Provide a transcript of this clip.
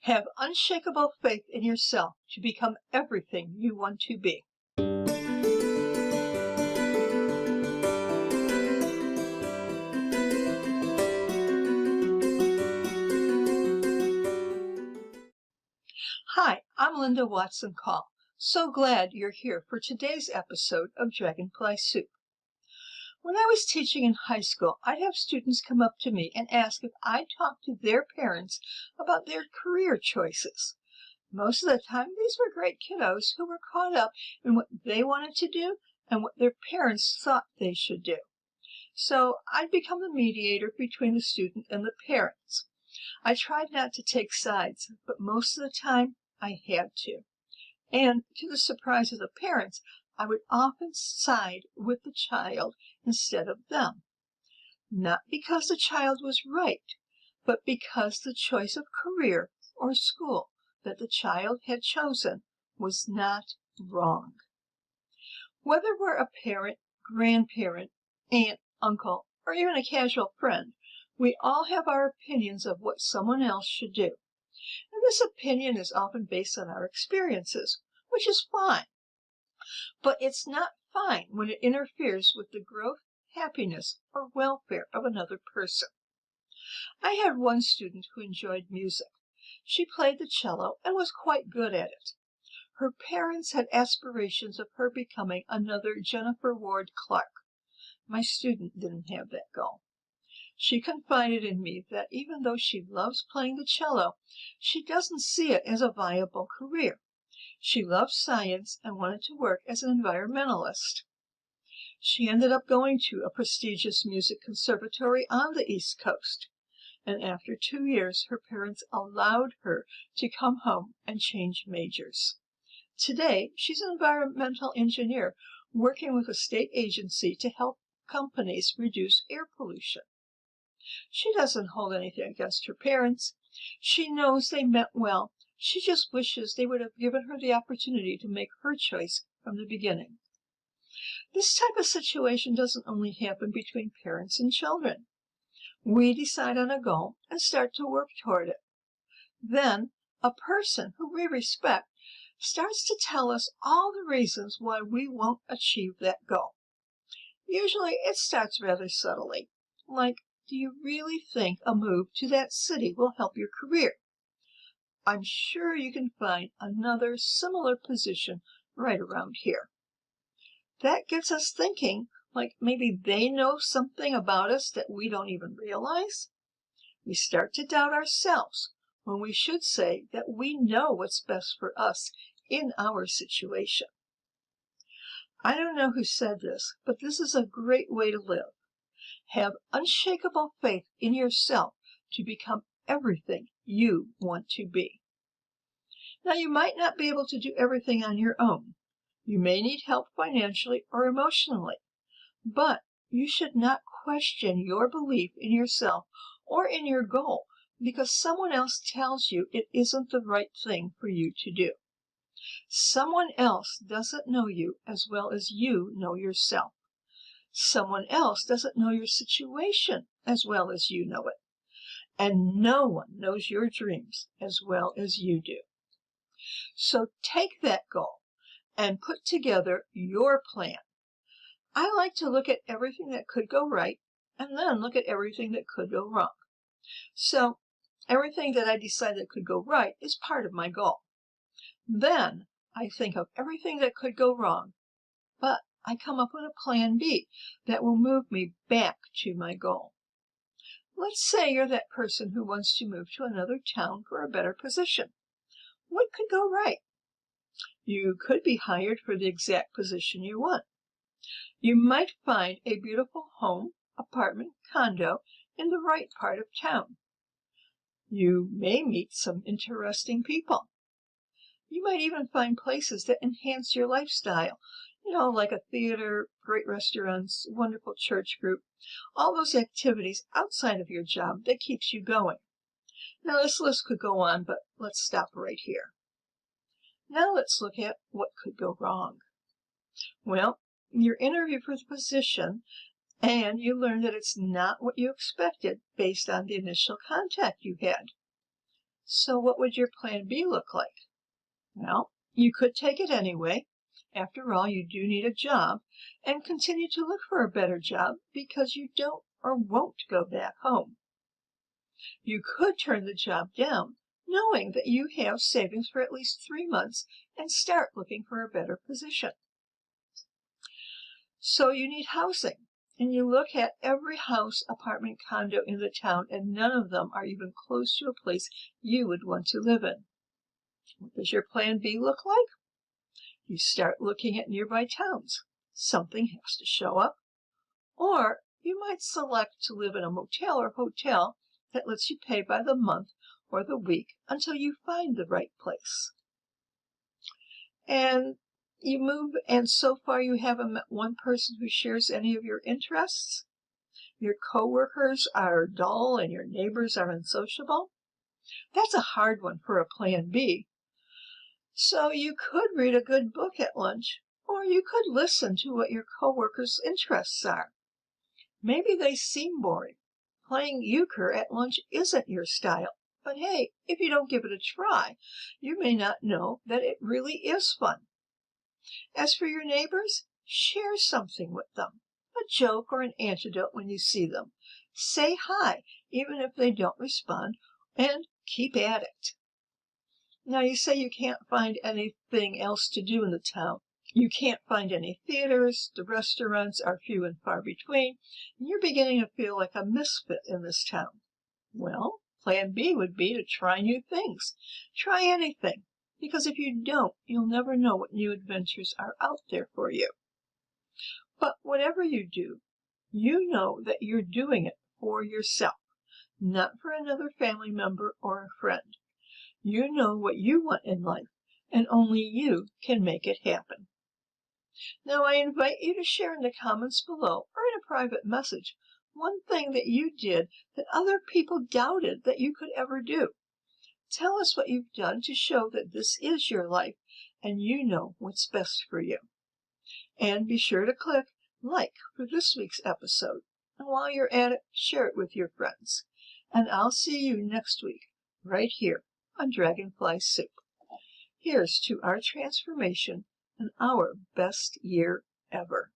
Have unshakable faith in yourself to become everything you want to be. Hi, I'm Linda Watson-Call. So glad you're here for today's episode of Dragonfly Soup. When I was teaching in high school, I'd have students come up to me and ask if I'd talk to their parents about their career choices. Most of the time, these were great kiddos who were caught up in what they wanted to do and what their parents thought they should do. So I'd become the mediator between the student and the parents. I tried not to take sides, but most of the time I had to. And to the surprise of the parents, I would often side with the child instead of them. Not because the child was right, but because the choice of career or school that the child had chosen was not wrong. Whether we're a parent, grandparent, aunt, uncle, or even a casual friend, we all have our opinions of what someone else should do. And this opinion is often based on our experiences, which is fine. But it's not fine when it interferes with the growth, happiness, or welfare of another person. I had one student who enjoyed music. She played the cello and was quite good at it. Her parents had aspirations of her becoming another Jennifer Ward Clark. My student didn't have that goal. She confided in me that even though she loves playing the cello, she doesn't see it as a viable career. She loved science and wanted to work as an environmentalist. She ended up going to a prestigious music conservatory on the East Coast. And after 2 years, her parents allowed her to come home and change majors. Today, she's an environmental engineer working with a state agency to help companies reduce air pollution. She doesn't hold anything against her parents. She knows they meant well. She just wishes they would have given her the opportunity to make her choice from the beginning. This type of situation doesn't only happen between parents and children. We decide on a goal and start to work toward it. Then, a person who we respect starts to tell us all the reasons why we won't achieve that goal. Usually, it starts rather subtly, like, do you really think a move to that city will help your career? I'm sure you can find another similar position right around here. That gets us thinking, like maybe they know something about us that we don't even realize. We start to doubt ourselves when we should say that we know what's best for us in our situation. I don't know who said this, but this is a great way to live. Have unshakable faith in yourself to become everything you want to be. Now, you might not be able to do everything on your own. You may need help financially or emotionally, but you should not question your belief in yourself or in your goal because someone else tells you it isn't the right thing for you to do. Someone else doesn't know you as well as you know yourself. Someone else doesn't know your situation as well as you know it. And no one knows your dreams as well as you do. So take that goal and put together your plan. I like to look at everything that could go right and then look at everything that could go wrong. So everything that I decide that could go right is part of my goal. Then I think of everything that could go wrong, but I come up with a plan B that will move me back to my goal. Let's say you're that person who wants to move to another town for a better position. What could go right? You could be hired for the exact position you want. You might find a beautiful home, apartment, condo in the right part of town. You may meet some interesting people. You might even find places that enhance your lifestyle, like a theater, great restaurants, wonderful church group, all those activities outside of your job that keeps you going. Now, this list could go on, but let's stop right here. Now let's look at what could go wrong. Well, you're interviewed for the position, and you learn that it's not what you expected based on the initial contact you had. So what would your plan B look like? Well, you could take it anyway. After all, you do need a job, and continue to look for a better job because you don't or won't go back home. You could turn the job down, knowing that you have savings for at least 3 months and start looking for a better position. So you need housing, and you look at every house, apartment, condo in the town, and none of them are even close to a place you would want to live in. What does your plan B look like? You start looking at nearby towns. Something has to show up. Or you might select to live in a motel or hotel that lets you pay by the month or the week until you find the right place. And you move, and so far you haven't met one person who shares any of your interests. Your coworkers are dull and your neighbors are unsociable. That's a hard one for a plan B. So you could read a good book at lunch, or you could listen to what your coworkers' interests are. Maybe they seem boring. Playing euchre at lunch isn't your style. But hey, if you don't give it a try, you may not know that it really is fun. As for your neighbors, share something with them. A joke or an anecdote when you see them. Say hi, even if they don't respond, and keep at it. Now, you say you can't find anything else to do in the town. You can't find any theaters, the restaurants are few and far between, and you're beginning to feel like a misfit in this town. Well, plan B would be to try new things. Try anything, because if you don't, you'll never know what new adventures are out there for you. But whatever you do, you know that you're doing it for yourself, not for another family member or a friend. You know what you want in life, and only you can make it happen. Now, I invite you to share in the comments below or in a private message one thing that you did that other people doubted that you could ever do. Tell us what you've done to show that this is your life and you know what's best for you. And be sure to click like for this week's episode. And while you're at it, share it with your friends. And I'll see you next week, right here on Dragonfly Soup. Here's to our transformation and our best year ever.